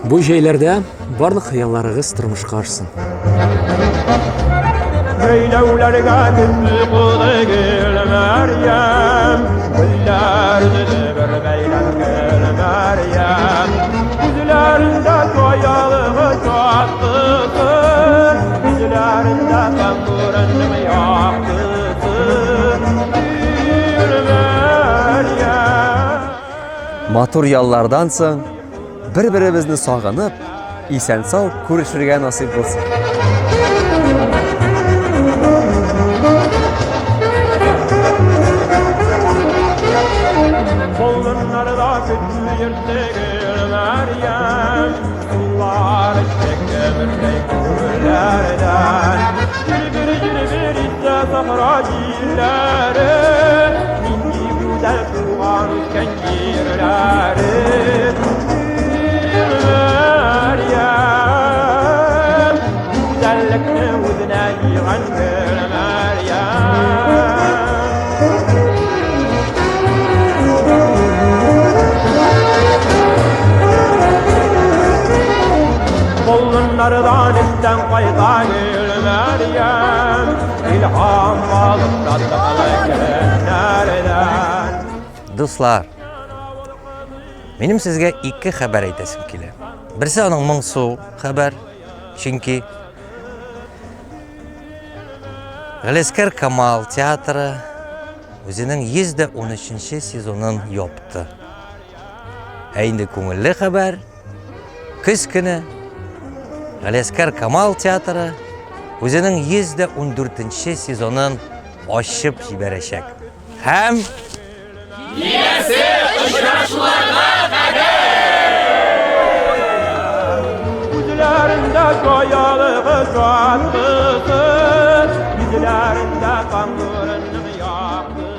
Bu şeylerde barlık hıyallarınız tırmışqa aşsın. Meylevlerge güllü kudu gül Meryem, güller dilber beyler gül Meryem. Yüzlerinde koyalığı çoğaltısın, yüzlerinde tamburunum yaktısın, gül Meryem. Matur yallardan soň bir-birimizni sog'inib, esen-sog' ko'rishirga nasib bo'lsin. Kolunlarda kütlü yırttı gül Meryem, kullar çekke mürdey güllerden. Cilbir iste sahra cilleri, mingi güzel tuğan üsken girleri. Gül Meryem, güzellikni uzine yığan gül Meryem. Kolunlardan isten qayda gül Meryem, ilham alıp tatlı gelenlerden. Dostlar, benim sizge iki haber aytasım kele. Birisi onun moңсу haber, çünkü Галескер Камал театры өзінің 113 сезонын yaptı. Әйінді көңілі haber, күз күні Галескер Камал театры өзінің 114 сезонын ашып жіберәчәк. Һәм Yüzlerinde koyalığı çoğaltısın, yüzlerinde tamburunum yaktısın.